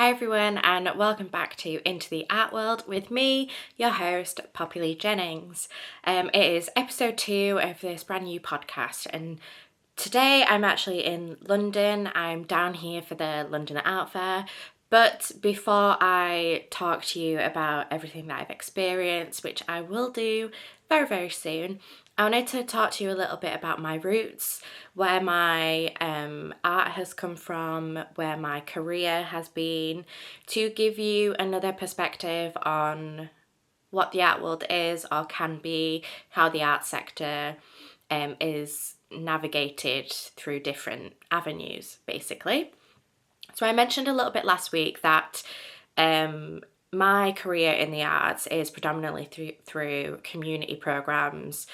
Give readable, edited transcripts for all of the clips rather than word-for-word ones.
Hi everyone, and welcome back to Into the Art World with me, your host, Poppy Lee Jennings. It is episode 2 of this brand new podcast, and today I'm actually in London. I'm down here for the London Art Fair. But before I talk to you about everything that I've experienced, which I will do very, very soon, I wanted to talk to you a little bit about my roots, where my art has come from, where my career has been, to give you another perspective on what the art world is or can be, how the art sector is navigated through different avenues, basically. So I mentioned a little bit last week that my career in the arts is predominantly through community programs,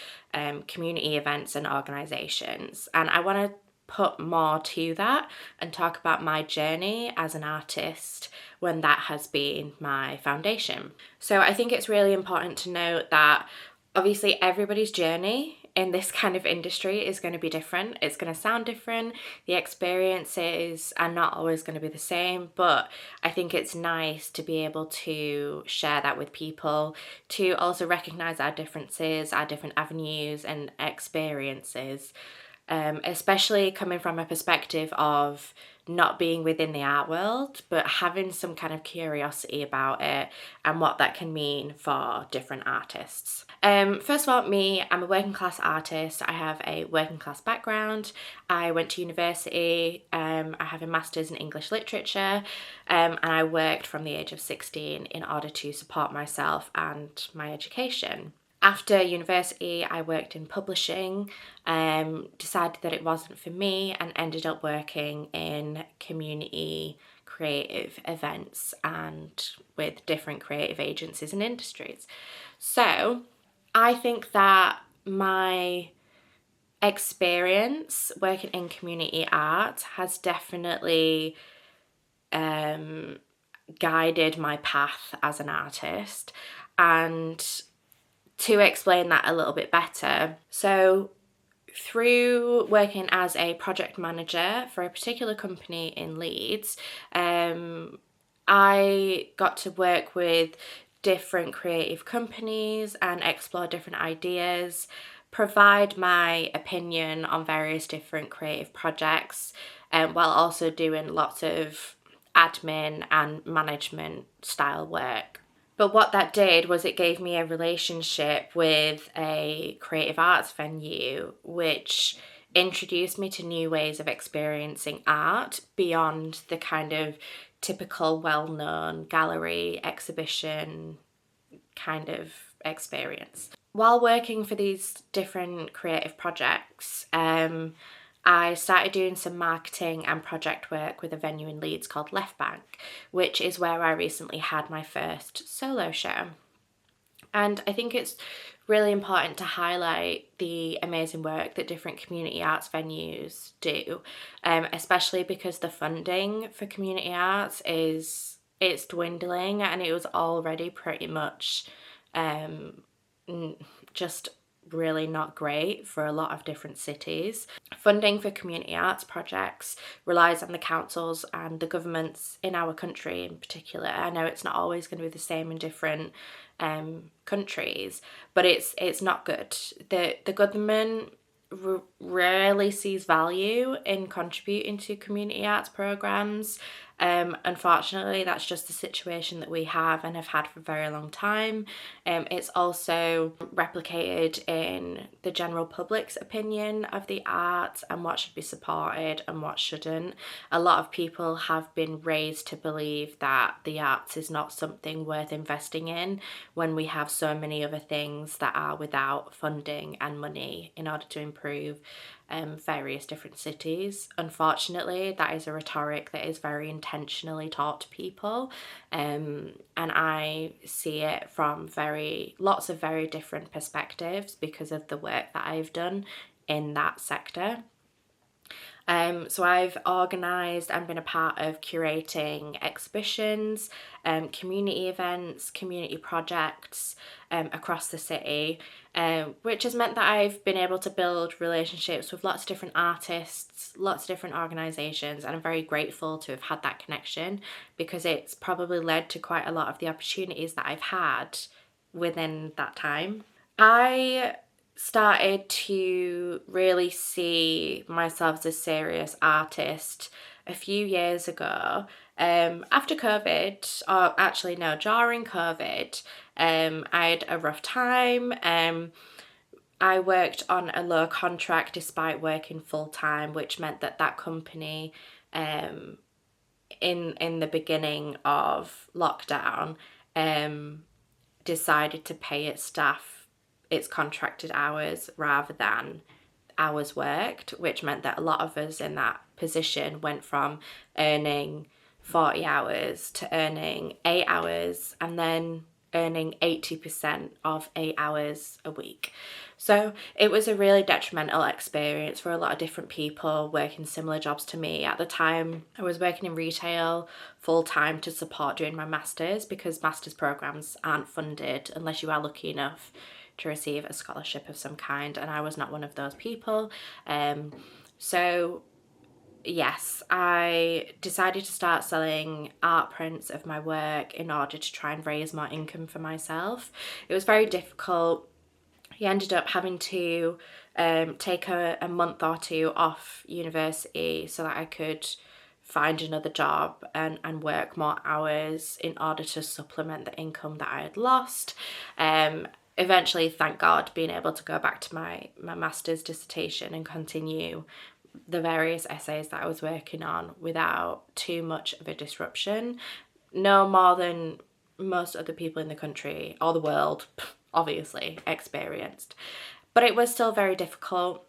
community events and organisations. And I want to put more to that and talk about my journey as an artist when that has been my foundation. So I think it's really important to note that obviously everybody's journey in this kind of industry is going to be different. It's going to sound different. The experiences are not always going to be the same, but I think it's nice to be able to share that with people, to also recognise our differences, our different avenues and experiences, especially coming from a perspective of not being within the art world, but having some kind of curiosity about it and what that can mean for different artists. First of all, me, I'm a working class artist. I have a working class background. I went to university. I have a master's in English literature, and I worked from the age of 16 in order to support myself and my education. After university, I worked in publishing, decided that it wasn't for me, and ended up working in community creative events and with different creative agencies and industries. So I think that my experience working in community art has definitely guided my path as an artist. And to explain that a little bit better, so through working as a project manager for a particular company in Leeds, I got to work with different creative companies and explore different ideas, provide my opinion on various different creative projects, while also doing lots of admin and management style work. But what that did was it gave me a relationship with a creative arts venue, which introduced me to new ways of experiencing art beyond the kind of typical well-known gallery exhibition kind of experience. While working for these different creative projects, I started doing some marketing and project work with a venue in Leeds called Left Bank, which is where I recently had my first solo show. And I think it's really important to highlight the amazing work that different community arts venues do, especially because the funding for community arts it's dwindling, and it was already pretty much just really not great for a lot of different cities. Funding for community arts projects relies on the councils and the governments in our country in particular. I know it's not always going to be the same in different countries, but it's not good. The government rarely sees value in contributing to community arts programs. Unfortunately, that's just the situation that we have and have had for a very long time. It's also replicated in the general public's opinion of the arts and what should be supported and what shouldn't. A lot of people have been raised to believe that the arts is not something worth investing in when we have so many other things that are without funding and money in order to improve various different cities. Unfortunately, that is a rhetoric that is very intentionally taught to people, and I see it from lots of very different perspectives because of the work that I've done in that sector. So I've organised and been a part of curating exhibitions, community events, community projects across the city, which has meant that I've been able to build relationships with lots of different artists, lots of different organisations, and I'm very grateful to have had that connection, because it's probably led to quite a lot of the opportunities that I've had within that time. I started to really see myself as a serious artist a few years ago, after COVID, or actually no, during COVID. I had a rough time. I worked on a low contract despite working full time, which meant that that company, in the beginning of lockdown, decided to pay its staff its contracted hours rather than hours worked, which meant that a lot of us in that position went from earning 40 hours to earning 8 hours, and then earning 80% of 8 hours a week. So it was a really detrimental experience for a lot of different people working similar jobs to me. At the time, I was working in retail full time to support doing my master's, because master's programs aren't funded unless you are lucky enough to receive a scholarship of some kind, and I was not one of those people. So yes, I decided to start selling art prints of my work in order to try and raise more income for myself. It was very difficult. He ended up having to take a month or two off university so that I could find another job and work more hours in order to supplement the income that I had lost. Eventually, thank God, being able to go back to my master's dissertation and continue the various essays that I was working on without too much of a disruption. No more than most other people in the country, or the world, obviously, experienced. But it was still very difficult.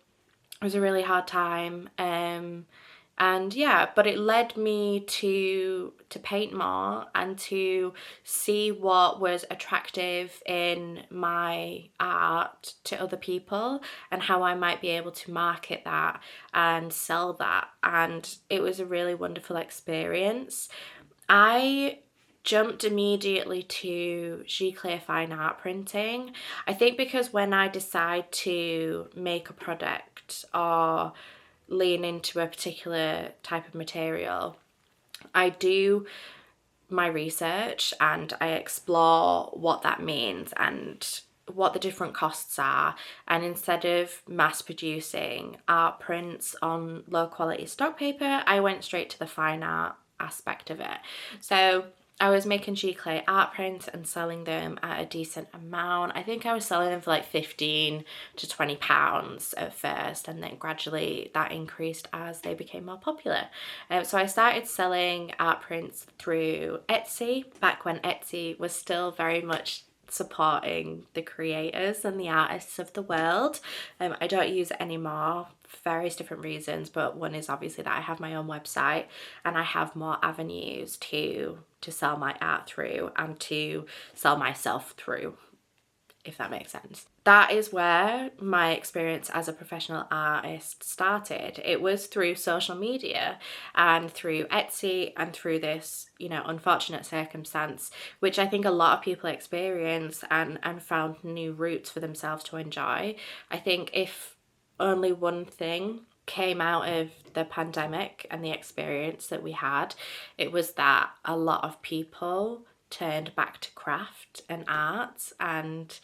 It was a really hard time. And yeah, but it led me to paint more and to see what was attractive in my art to other people and how I might be able to market that and sell that. And it was a really wonderful experience. I jumped immediately to giclée fine art printing. I think because when I decide to make a product or lean into a particular type of material, I do my research and I explore what that means and what the different costs are. And instead of mass producing art prints on low quality stock paper, I went straight to the fine art aspect of it. So I was making giclée art prints and selling them at a decent amount. I think I was selling them for like 15 to 20 pounds at first, and then gradually that increased as they became more popular. So I started selling art prints through Etsy, back when Etsy was still very much supporting the creators and the artists of the world. I don't use it anymore for various different reasons, but one is obviously that I have my own website and I have more avenues to sell my art through and to sell myself through, if that makes sense. That is where my experience as a professional artist started. It was through social media and through Etsy and through this, unfortunate circumstance, which I think a lot of people experience and found new routes for themselves to enjoy. I think if only one thing came out of the pandemic and the experience that we had, it was that a lot of people turned back to craft and art and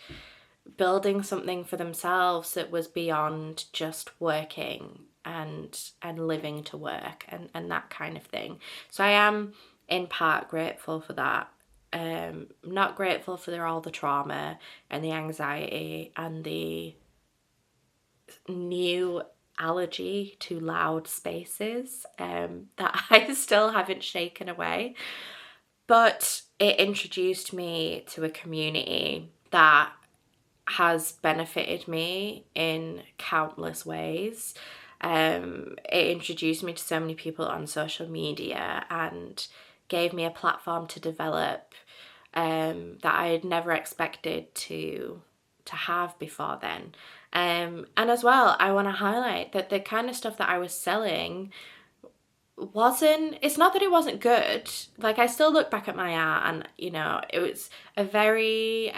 building something for themselves that was beyond just working and living to work and that kind of thing. So I am in part grateful for that. Not grateful for all the trauma and the anxiety and the new allergy to loud spaces that I still haven't shaken away. But it introduced me to a community that has benefited me in countless ways. It introduced me to so many people on social media and gave me a platform to develop that I had never expected to to have before then. And as well, I want to highlight that the kind of stuff that I was selling it's not that it wasn't good. Like, I still look back at my art and, you know, it was a very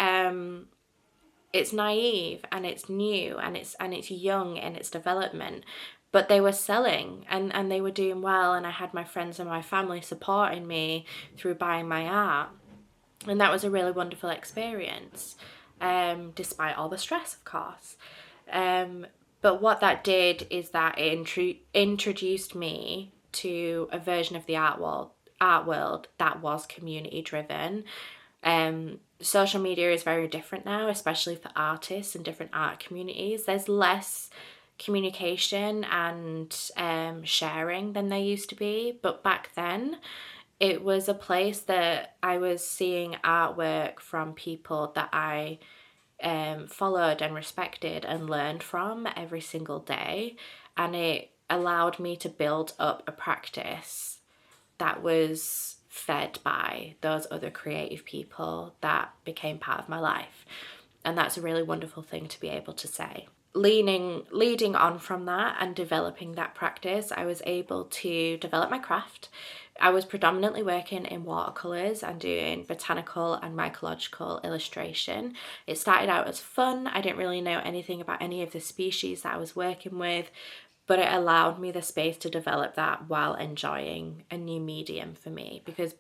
it's naive and it's new and it's young in its development, but they were selling and they were doing well, and I had my friends and my family supporting me through buying my art, and that was a really wonderful experience, despite all the stress, of course. But what that did is that it introduced me to a version of the art world that was community driven. Social media is very different now, especially for artists and different art communities. There's less communication and sharing than there used to be, but back then it was a place that I was seeing artwork from people that I followed and respected and learned from every single day, and it allowed me to build up a practice that was fed by those other creative people that became part of my life. And that's a really wonderful thing to be able to say. Leading on from that and developing that practice, I was able to develop my craft. I was predominantly working in watercolours and doing botanical and mycological illustration. It started out as fun. I didn't really know anything about any of the species that I was working with, but it allowed me the space to develop that while enjoying a new medium for me, because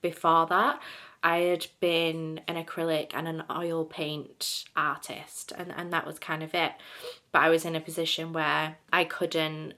before that I had been an acrylic and an oil paint artist, and that was kind of it. But I was in a position where I couldn't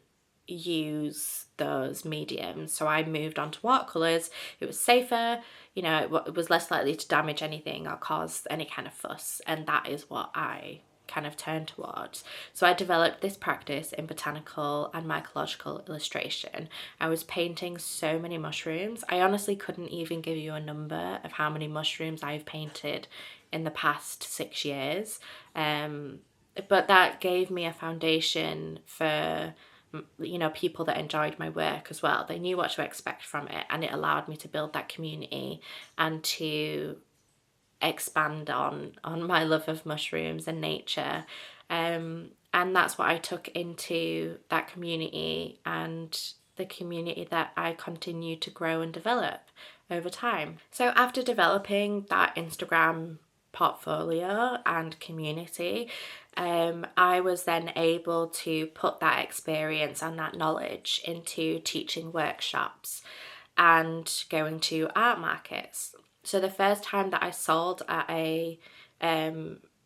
use those mediums, so I moved on to watercolours. It was safer, you know, it was less likely to damage anything or cause any kind of fuss, and that is what I kind of turned towards. So I developed this practice in botanical and mycological illustration. I was painting so many mushrooms. I honestly couldn't even give you a number of how many mushrooms I've painted in the past 6 years. But that gave me a foundation for, you know, people that enjoyed my work as well. They knew what to expect from it, and it allowed me to build that community and to expand on my love of mushrooms and nature, and that's what I took into that community, and the community that I continue to grow and develop over time. So after developing that Instagram portfolio and community, I was then able to put that experience and that knowledge into teaching workshops and going to art markets. So the first time that I sold at a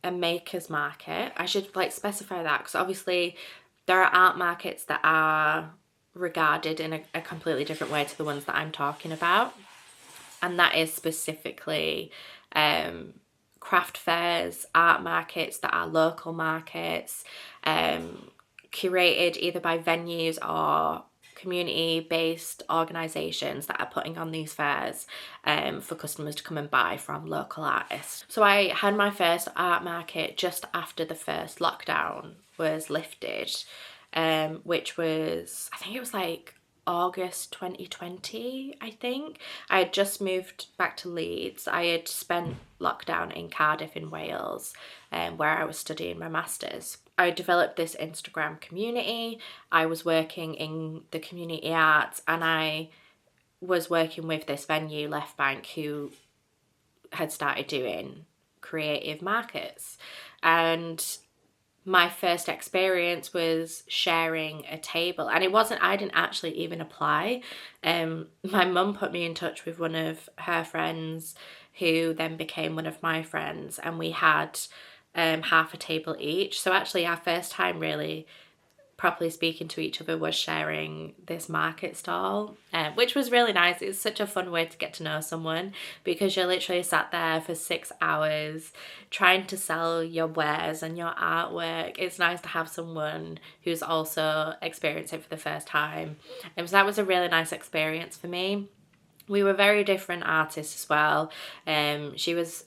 maker's market, I should specify that, because obviously there are art markets that are regarded in a completely different way to the ones that I'm talking about, and that is specifically craft fairs, art markets that are local markets, curated either by venues or community-based organisations that are putting on these fairs for customers to come and buy from local artists. So I had my first art market just after the first lockdown was lifted, which was, I think it was August 2020, I think. I had just moved back to Leeds. I had spent lockdown in Cardiff in Wales, where I was studying my masters. I developed this Instagram community. I was working in the community arts, and I was working with this venue, Left Bank, who had started doing creative markets. And my first experience was sharing a table, and I didn't actually even apply. My mum put me in touch with one of her friends, who then became one of my friends, and we had half a table each. So actually our first time really properly speaking to each other was sharing this market stall, which was really nice. It's such a fun way to get to know someone, because you're literally sat there for 6 hours trying to sell your wares and your artwork. It's nice to have someone who's also experienced it for the first time. And so that was a really nice experience for me. We were very different artists as well. She was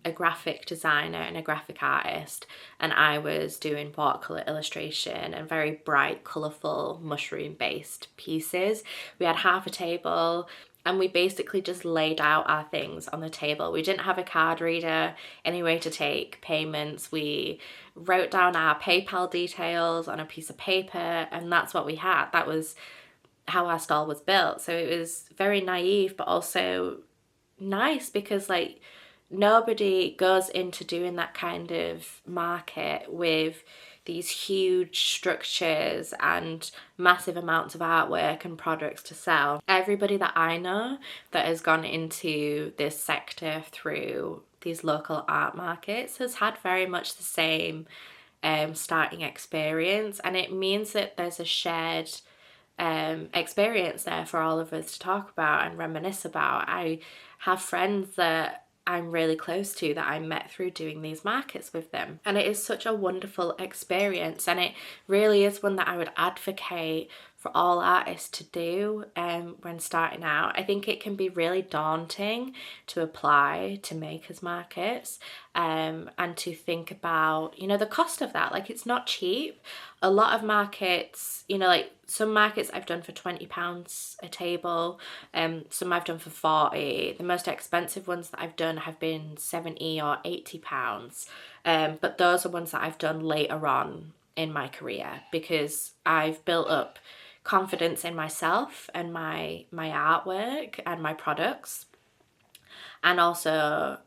a graphic designer and a graphic artist, and I was doing watercolour illustration and very bright, colourful mushroom based pieces. We had half a table, and we basically just laid out our things on the table. We didn't have a card reader, any way to take payments. We wrote down our PayPal details on a piece of paper, and that's what we had. That was how our stall was built. So it was very naive, but also nice, because like nobody goes into doing that kind of market with these huge structures and massive amounts of artwork and products to sell. Everybody that I know that has gone into this sector through these local art markets has had very much the same starting experience, and it means that there's a shared experience there for all of us to talk about and reminisce about. I have friends that I'm really close to that I met through doing these markets with them, and it is such a wonderful experience, and it really is one that I would advocate for all artists to do when starting out. I think it can be really daunting to apply to makers markets and to think about, you know, the cost of that. Like, it's not cheap. A lot of markets, you know, like some markets I've done for £20 a table, some I've done for 40. The most expensive ones that I've done have been £70 or £80, but those are ones that I've done later on in my career, because I've built up confidence in myself and my artwork and my products, and also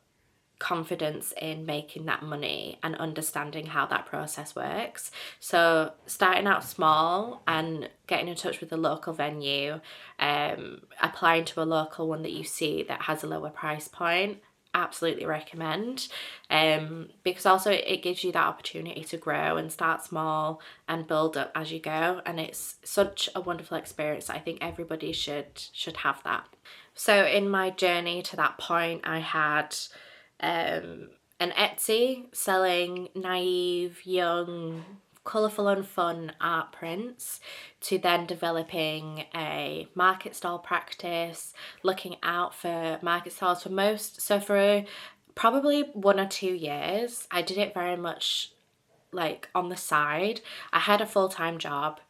confidence in making that money and understanding how that process works. So starting out small and getting in touch with a local venue, applying to a local one that you see that has a lower price point, absolutely recommend, because also it gives you that opportunity to grow and start small and build up as you go, and it's such a wonderful experience. I think everybody should have that. So in my journey to that point, I had an Etsy selling naive, young, colourful and fun art prints, to then developing a market stall practice, looking out for market stalls for probably 1 or 2 years. I did it very much like on the side. I had a full-time job.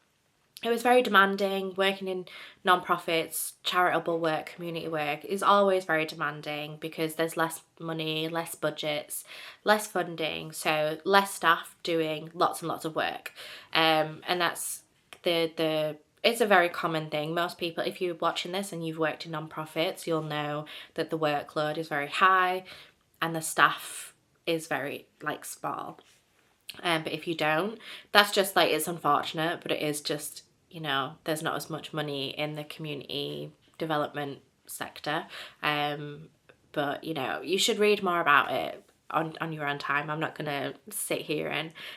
It was very demanding. Working in non-profits, charitable work, community work is always very demanding, because there's less money, less budgets, less funding, so less staff doing lots and lots of work. And that's it's a very common thing. Most people, if you're watching this and you've worked in non-profits, you'll know that the workload is very high and the staff is very like small. But if you don't, that's just like, it's unfortunate, but it is just, you know, there's not as much money in the community development sector. But, you know, you should read more about it on your own time. I'm not going to sit here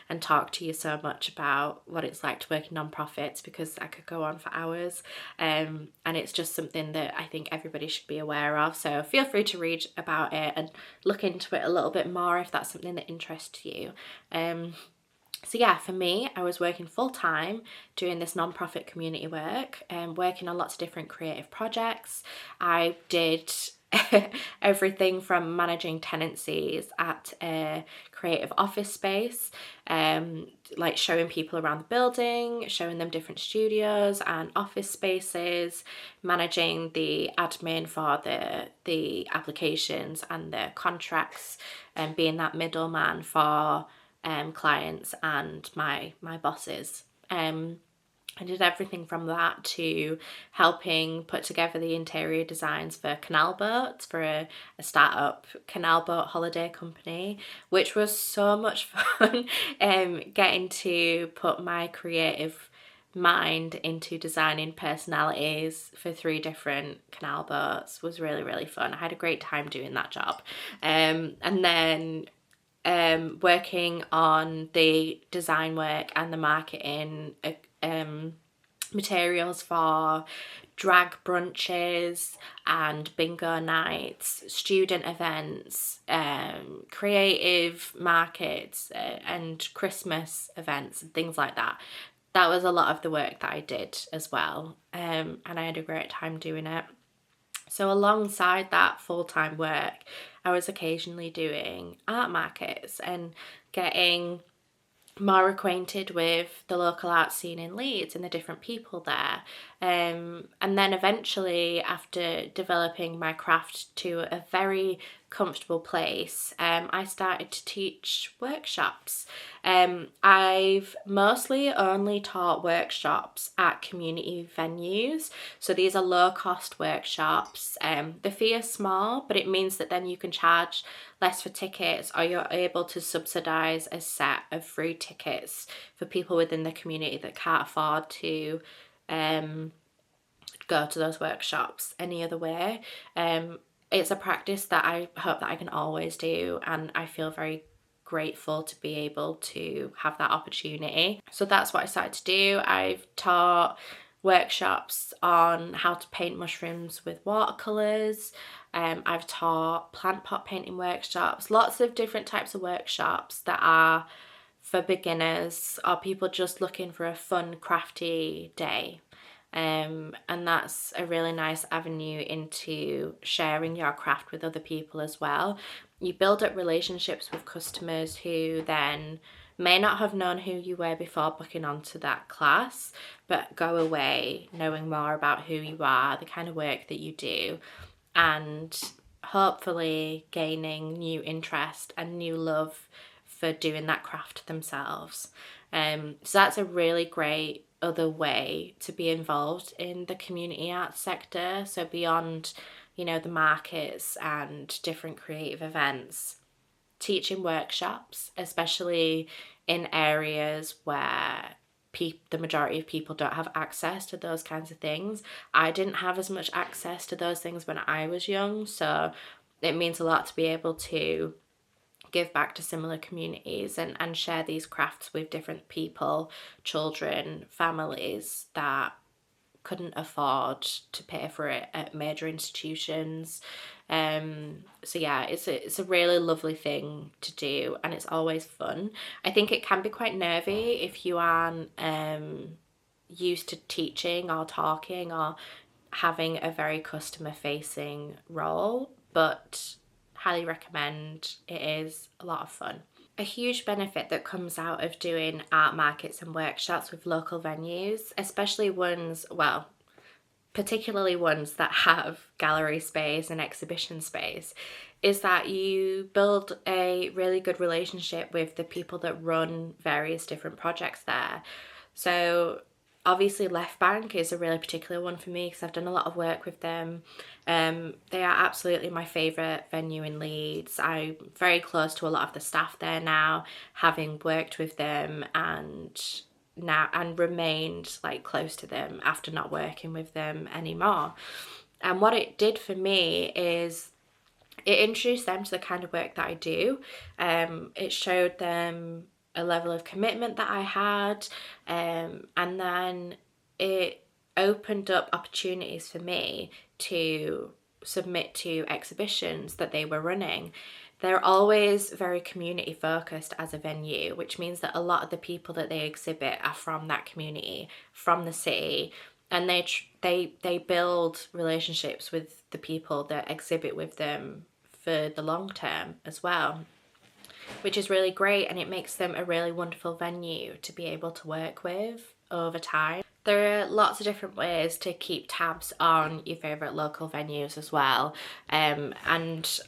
and talk to you so much about what it's like to work in non-profits, because I could go on for hours. And it's just something that I think everybody should be aware of. So feel free to read about it and look into it a little bit more if that's something that interests you. So yeah, for me, I was working full-time doing this non-profit community work and working on lots of different creative projects. I did everything from managing tenancies at a creative office space, like showing people around the building, showing them different studios and office spaces, managing the admin for the applications and the contracts, and being that middleman for clients and my bosses. I did everything from that to helping put together the interior designs for canal boats for a start-up canal boat holiday company, which was so much fun. Getting to put my creative mind into designing personalities for 3 different canal boats was really, really fun. I had a great time doing that job. And then working on the design work and the marketing materials for drag brunches and bingo nights, student events, creative markets, and Christmas events and things like that. That was a lot of the work that I did as well, and I had a great time doing it. So alongside that full-time work, I was occasionally doing art markets and getting more acquainted with the local art scene in Leeds and the different people there. And then eventually, after developing my craft to a very comfortable place, I started to teach workshops. I've mostly only taught workshops at community venues. So these are low cost workshops. The fee is small, but it means that then you can charge less for tickets, or you're able to subsidise a set of free tickets for people within the community that can't afford to go to those workshops any other way. It's a practice that I hope that I can always do, and I feel very grateful to be able to have that opportunity. So that's what I started to do. I've taught workshops on how to paint mushrooms with watercolours. I've taught plant pot painting workshops, lots of different types of workshops that are for beginners or people just looking for a fun, crafty day. And that's a really nice avenue into sharing your craft with other people as well. You build up relationships with customers who then may not have known who you were before booking onto that class, but go away knowing more about who you are, the kind of work that you do, and hopefully gaining new interest and new love for doing that craft themselves. So that's a really great other way to be involved in the community arts sector. So beyond, the markets and different creative events, teaching workshops, especially in areas where the majority of people don't have access to those kinds of things. I didn't have as much access to those things when I was young, so it means a lot to be able to give back to similar communities and share these crafts with different people, children, families that couldn't afford to pay for it at major institutions. So yeah, it's a really lovely thing to do, and it's always fun. I think it can be quite nervy if you aren't used to teaching or talking or having a very customer facing role, but highly recommend. It is a lot of fun. A huge benefit that comes out of doing art markets and workshops with local venues, especially ones, well, particularly ones that have gallery space and exhibition space, is that you build a really good relationship with the people that run various different projects there. So obviously Left Bank is a really particular one for me because I've done a lot of work with them. They are absolutely my favourite venue in Leeds. I'm very close to a lot of the staff there now, having worked with them and remained close to them after not working with them anymore. And what it did for me is it introduced them to the kind of work that I do. It showed them a level of commitment that I had, and then it opened up opportunities for me to submit to exhibitions that they were running. They're always very community focused as a venue, which means that a lot of the people that they exhibit are from that community, from the city, and they build relationships with the people that exhibit with them for the long term as well, which is really great, and it makes them a really wonderful venue to be able to work with over time. There are lots of different ways to keep tabs on your favourite local venues as well. And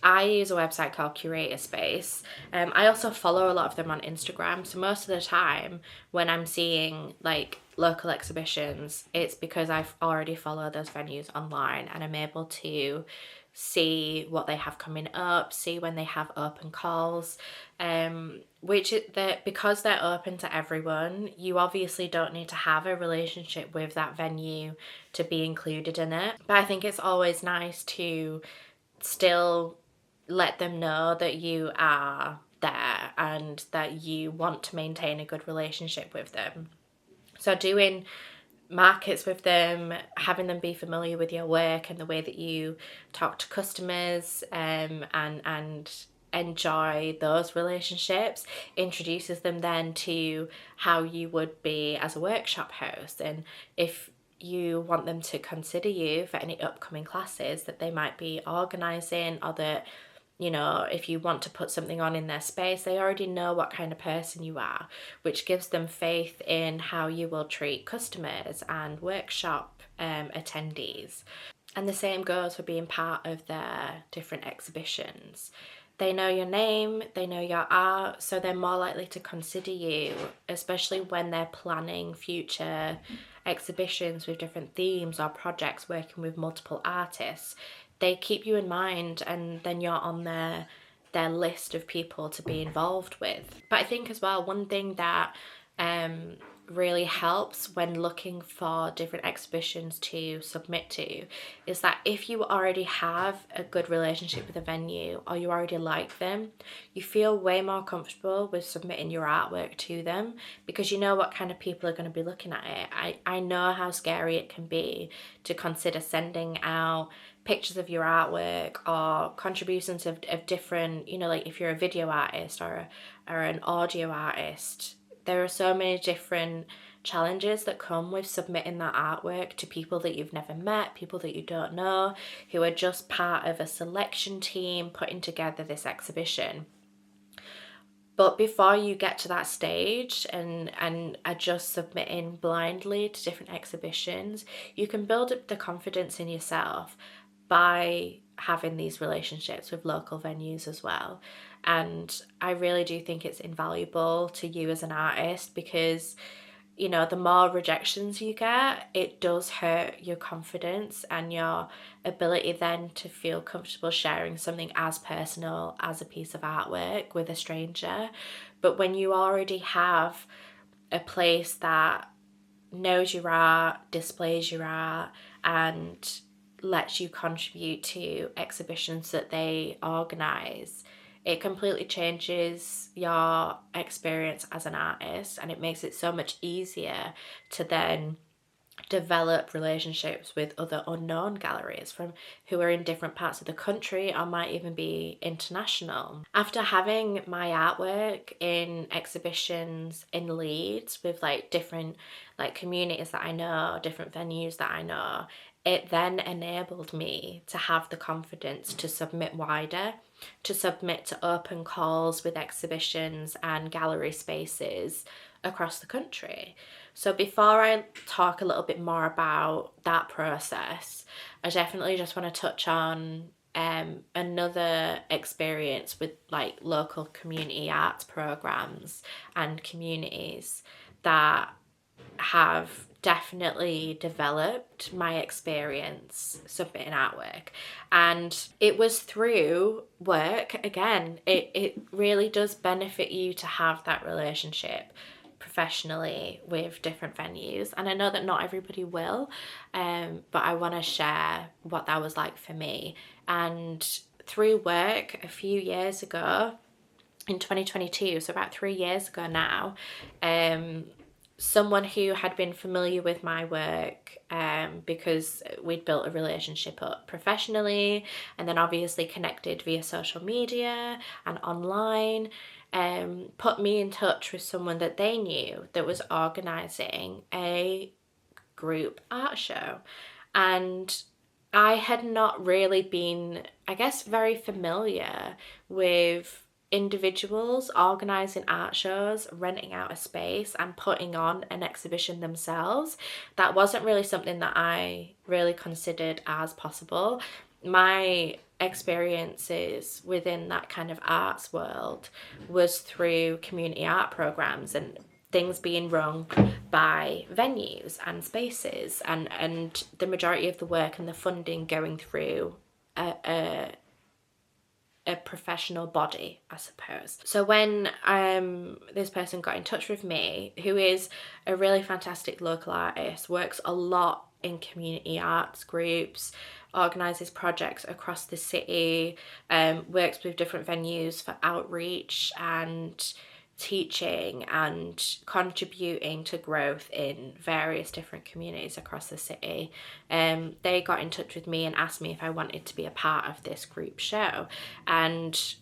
I use a website called Curator Space. I also follow a lot of them on Instagram. So most of the time when I'm seeing local exhibitions, it's because I've already followed those venues online and I'm able to see what they have coming up, see when they have open calls, because they're open to everyone, you obviously don't need to have a relationship with that venue to be included in it. But I think it's always nice to still let them know that you are there and that you want to maintain a good relationship with them. So doing markets with them, having them be familiar with your work and the way that you talk to customers, and enjoy those relationships, introduces them then to how you would be as a workshop host. And if you want them to consider you for any upcoming classes that they might be organising, or that if you want to put something on in their space, they already know what kind of person you are, which gives them faith in how you will treat customers and workshop attendees. And the same goes for being part of their different exhibitions. They know your name, they know your art, so they're more likely to consider you, especially when they're planning future exhibitions with different themes or projects working with multiple artists. They keep you in mind, and then you're on their list of people to be involved with. But I think as well, one thing that really helps when looking for different exhibitions to submit to is that if you already have a good relationship with a venue or you already like them, you feel way more comfortable with submitting your artwork to them because you know what kind of people are going to be looking at it. I know how scary it can be to consider sending out pictures of your artwork or contributions of different, you know, like if you're a video artist or an audio artist. There are so many different challenges that come with submitting that artwork to people that you've never met, people that you don't know, who are just part of a selection team putting together this exhibition. But before you get to that stage and are just submitting blindly to different exhibitions, you can build up the confidence in yourself by having these relationships with local venues as well. And I really do think it's invaluable to you as an artist because, you know, the more rejections you get, it does hurt your confidence and your ability then to feel comfortable sharing something as personal as a piece of artwork with a stranger. But when you already have a place that knows your art, displays your art, and lets you contribute to exhibitions that they organise, it completely changes your experience as an artist, and it makes it so much easier to then develop relationships with other unknown galleries from who are in different parts of the country or might even be international. After having my artwork in exhibitions in Leeds with like different like communities that I know, different venues that I know, it then enabled me to have the confidence to submit wider, to submit to open calls with exhibitions and gallery spaces across the country. So before I talk a little bit more about that process, I definitely just want to touch on another experience with like local community arts programs and communities that have definitely developed my experience submitting artwork. And it was through work. Again, it really does benefit you to have that relationship professionally with different venues, and I know that not everybody will, but I want to share what that was like for me. And through work a few years ago in 2022, so about 3 years ago now, someone who had been familiar with my work because we'd built a relationship up professionally and then obviously connected via social media and online, put me in touch with someone that they knew that was organising a group art show. And I had not really been, I guess, very familiar with individuals organising art shows, renting out a space and putting on an exhibition themselves. That wasn't really something that I really considered as possible. My experiences within that kind of arts world was through community art programs and things being run by venues and spaces, and the majority of the work and the funding going through a professional body, I suppose. So when this person got in touch with me, who is a really fantastic local artist, works a lot in community arts groups, organises projects across the city, works with different venues for outreach and teaching and contributing to growth in various different communities across the city. They got in touch with me and asked me if I wanted to be a part of this group show. And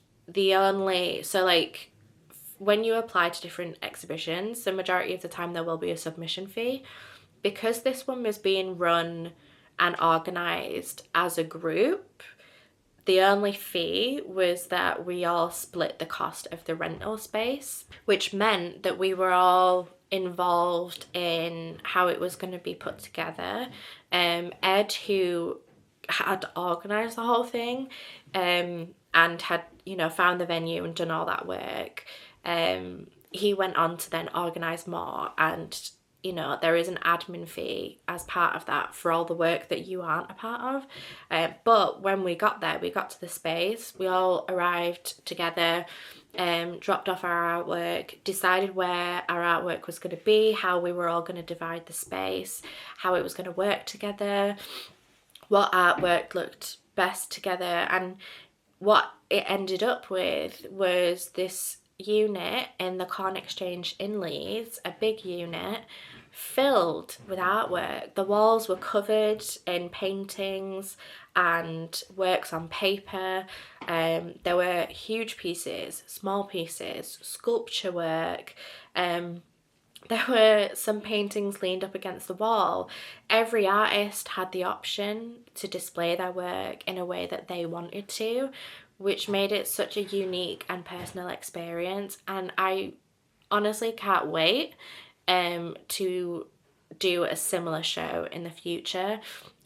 when you apply to different exhibitions, the majority of the time there will be a submission fee. Because this one was being run and organised as a group, the only fee was that we all split the cost of the rental space, which meant that we were all involved in how it was going to be put together, Ed, who had organised the whole thing, and had, you know, found the venue and done all that work, he went on to then organise more, and, you know, there is an admin fee as part of that for all the work that you aren't a part of. But when we got there, we got to the space, we all arrived together, dropped off our artwork, decided where our artwork was going to be, how we were all going to divide the space, how it was going to work together, what artwork looked best together. And what it ended up with was this unit in the Corn Exchange in Leeds, a big unit filled with artwork. The walls were covered in paintings and works on paper. There were huge pieces, small pieces, sculpture work. There were some paintings leaned up against the wall. Every artist had the option to display their work in a way that they wanted to, which made it such a unique and personal experience. And I honestly can't wait to do a similar show in the future.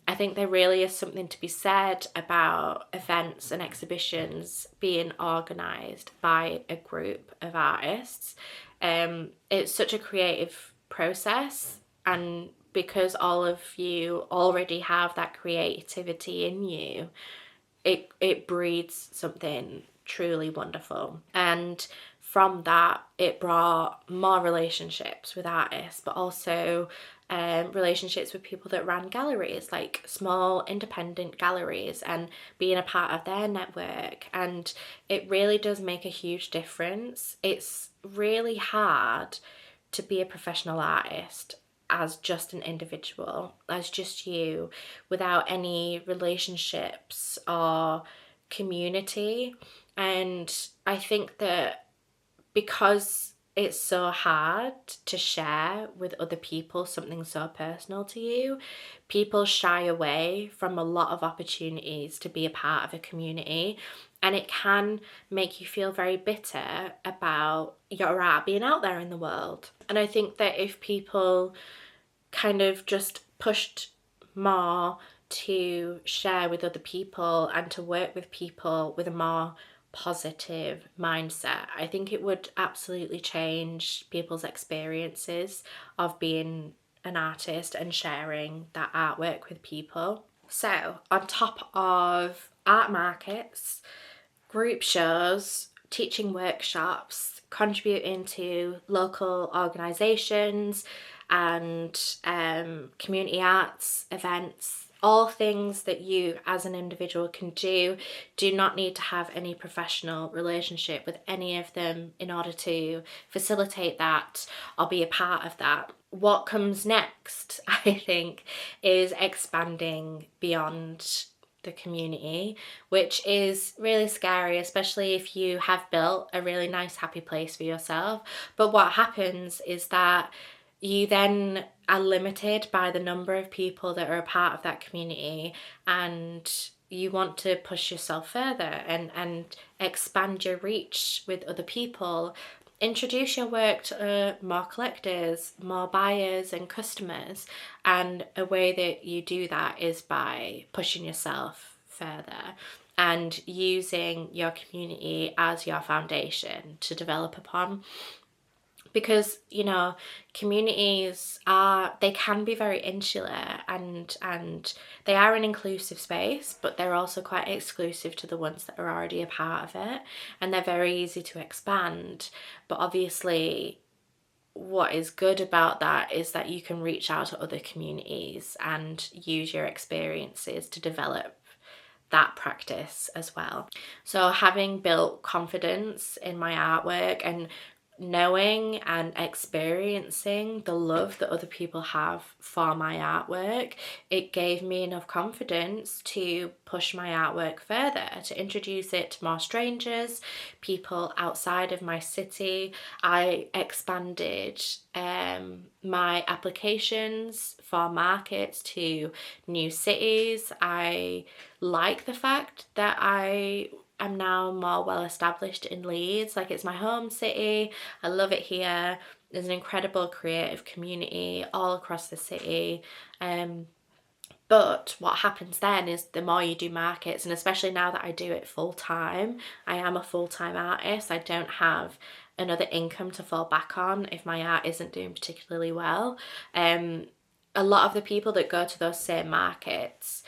I think there really is something to be said about events and exhibitions being organised by a group of artists. It's such a creative process, and because all of you already have that creativity in you, it breeds something truly wonderful. And from that, it brought more relationships with artists, but also relationships with people that ran galleries, like small independent galleries, and being a part of their network. And it really does make a huge difference. It's really hard to be a professional artist as just an individual, as just you, without any relationships or community. And I think that because it's so hard to share with other people something so personal to you, people shy away from a lot of opportunities to be a part of a community, and it can make you feel very bitter about your art being out there in the world. And I think that if people kind of just pushed more to share with other people and to work with people with a more positive mindset, I think it would absolutely change people's experiences of being an artist and sharing that artwork with people. So, on top of art markets, group shows, teaching workshops, contributing to local organisations and community arts events, all things that you as an individual can do not need to have any professional relationship with any of them in order to facilitate that or be a part of that. What comes next, I think, is expanding beyond the community, which is really scary, especially if you have built a really nice, happy place for yourself. But what happens is that you then are limited by the number of people that are a part of that community, and you want to push yourself further and expand your reach with other people. Introduce your work to more collectors, more buyers and customers, and a way that you do that is by pushing yourself further and using your community as your foundation to develop upon. Because, you know, communities they can be very insular, and they are an inclusive space, but they're also quite exclusive to the ones that are already a part of it, and they're very easy to expand. But obviously, what is good about that is that you can reach out to other communities and use your experiences to develop that practice as well. So having built confidence in my artwork and knowing and experiencing the love that other people have for my artwork, it gave me enough confidence to push my artwork further, to introduce it to more strangers, people outside of my city. I expanded my applications for markets to new cities. I like the fact that I'm now more well established in Leeds. Like, it's my home city. I love it here. There's an incredible creative community all across the city. But what happens then is the more you do markets, and especially now that I do it full time, I am a full-time artist. I don't have another income to fall back on if my art isn't doing particularly well. A lot of the people that go to those same markets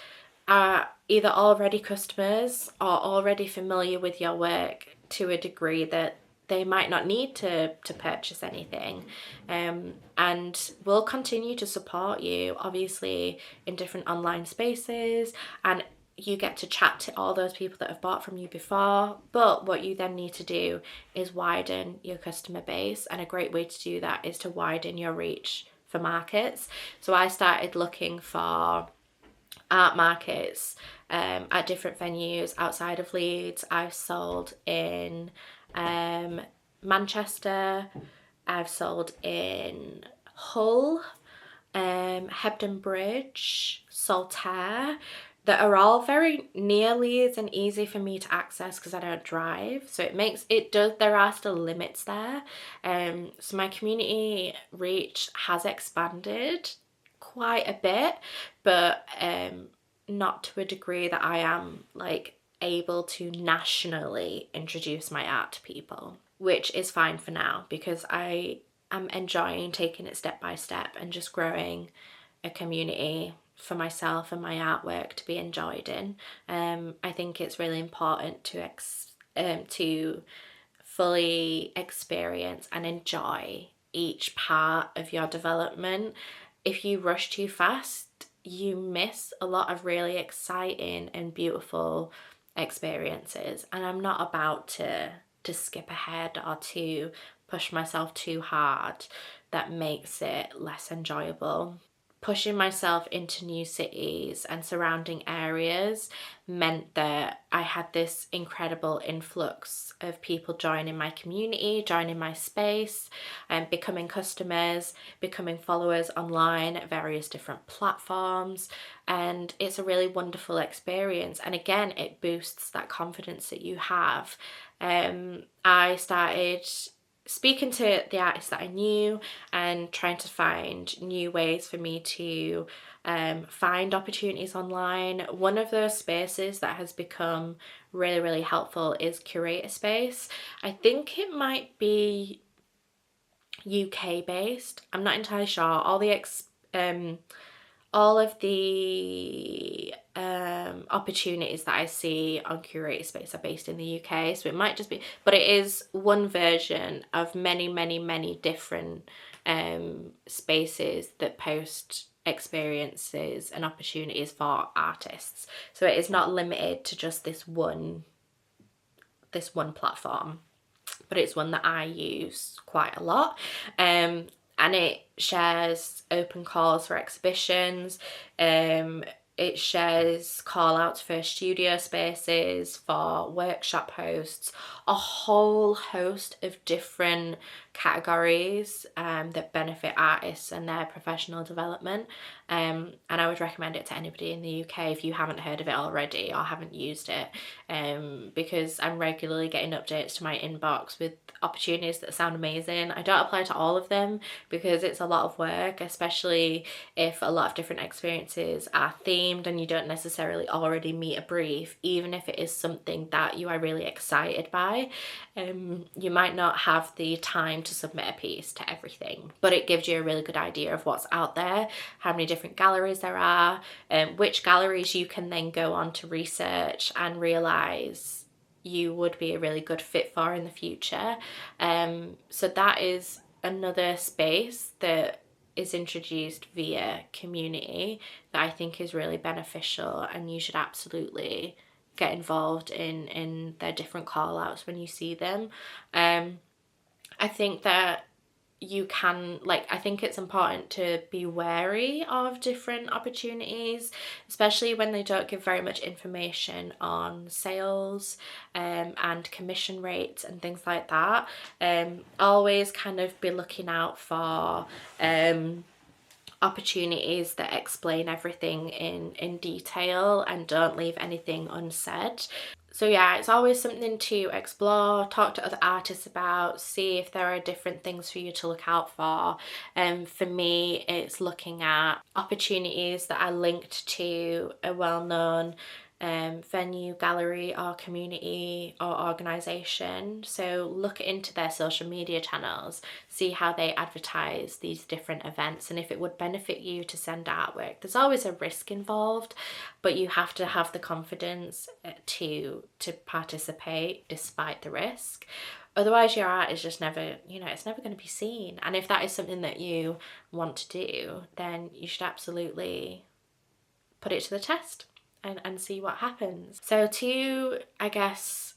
are either already customers or already familiar with your work to a degree that they might not need to purchase anything, and we'll continue to support you obviously in different online spaces, and you get to chat to all those people that have bought from you before. But what you then need to do is widen your customer base, and a great way to do that is to widen your reach for markets. So I started looking for art markets at different venues outside of Leeds. I've sold in Manchester, I've sold in Hull, Hebden Bridge, Saltaire, that are all very near Leeds and easy for me to access because I don't drive. So there are still limits there. So my community reach has expanded quite a bit, but not to a degree that I am like able to nationally introduce my art to people, which is fine for now because I am enjoying taking it step by step and just growing a community for myself and my artwork to be enjoyed in. I think it's really important to fully experience and enjoy each part of your development. If you rush too fast, you miss a lot of really exciting and beautiful experiences. And I'm not about to skip ahead or to push myself too hard. That makes it less enjoyable. Pushing myself into new cities and surrounding areas meant that I had this incredible influx of people joining my community, joining my space, and becoming customers, becoming followers online at various different platforms. And it's a really wonderful experience. And again, it boosts that confidence that you have. I started speaking to the artists that I knew and trying to find new ways for me to find opportunities online. One of those spaces that has become really, really helpful is Curator Space. I think it might be UK based. I'm not entirely sure. All of the opportunities that I see on Curator Space are based in the UK, so it might just be, but it is one version of many, many, many different spaces that post experiences and opportunities for artists. So it is not limited to just this one platform, but it's one that I use quite a lot. And it shares open calls for exhibitions. It shares call outs for studio spaces, for workshop hosts, a whole host of different categories that benefit artists and their professional development. And I would recommend it to anybody in the UK if you haven't heard of it already or haven't used it, because I'm regularly getting updates to my inbox with opportunities that sound amazing. I don't apply to all of them because it's a lot of work, especially if a lot of different experiences are themed and you don't necessarily already meet a brief. Even if it is something that you are really excited by, you might not have the time to submit a piece to everything, but it gives you a really good idea of what's out there, how many different galleries there are, which galleries you can then go on to research and realise you would be a really good fit for in the future. So that is another space that is introduced via community that I think is really beneficial, and you should absolutely get involved in their different call outs when you see them. I think that I think it's important to be wary of different opportunities, especially when they don't give very much information on sales and commission rates and things like that. Always kind of be looking out for opportunities that explain everything in detail and don't leave anything unsaid. So yeah, it's always something to explore, talk to other artists about, see if there are different things for you to look out for. For me, it's looking at opportunities that are linked to a well-known venue, gallery, or community or organisation. So look into their social media channels, see how they advertise these different events, and if it would benefit you to send artwork. There's always a risk involved, but you have to have the confidence to participate despite the risk. Otherwise your art is just never, it's never going to be seen. And if that is something that you want to do, then you should absolutely put it to the test and see what happens. So to, I guess,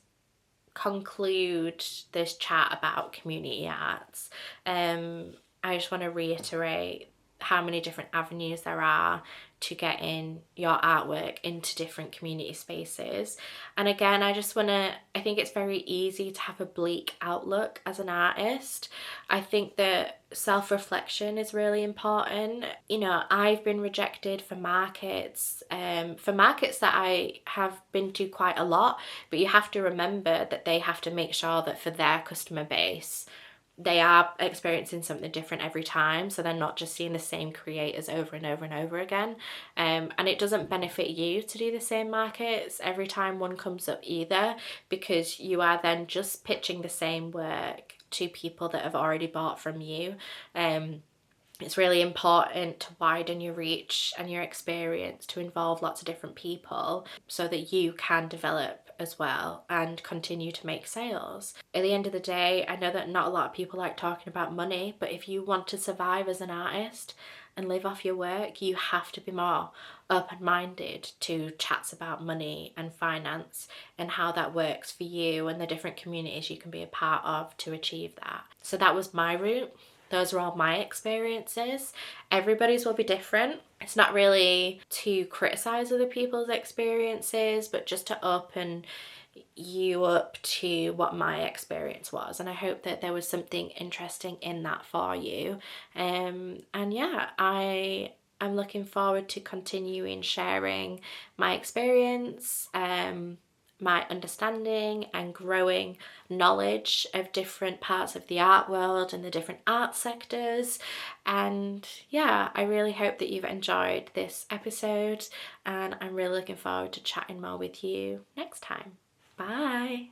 conclude this chat about community arts, I just want to reiterate how many different avenues there are to getting your artwork into different community spaces. And again, I think it's very easy to have a bleak outlook as an artist. I think that self-reflection is really important. I've been rejected for markets that I have been to quite a lot, but you have to remember that they have to make sure that for their customer base, they are experiencing something different every time, so they're not just seeing the same creators over and over and over again, and it doesn't benefit you to do the same markets every time one comes up either, because you are then just pitching the same work to people that have already bought from you. It's really important to widen your reach and your experience to involve lots of different people so that you can develop as well and continue to make sales. At the end of the day, I know that not a lot of people like talking about money, but if you want to survive as an artist and live off your work, you have to be more open-minded to chats about money and finance and how that works for you and the different communities you can be a part of to achieve that. So that was my route. Those are all my experiences. Everybody's will be different. It's not really to criticize other people's experiences, but just to open you up to what my experience was. And I hope that there was something interesting in that for you. And yeah, I'm looking forward to continuing sharing my experience, my understanding and growing knowledge of different parts of the art world and the different art sectors. And yeah, I really hope that you've enjoyed this episode, and I'm really looking forward to chatting more with you next time. Bye.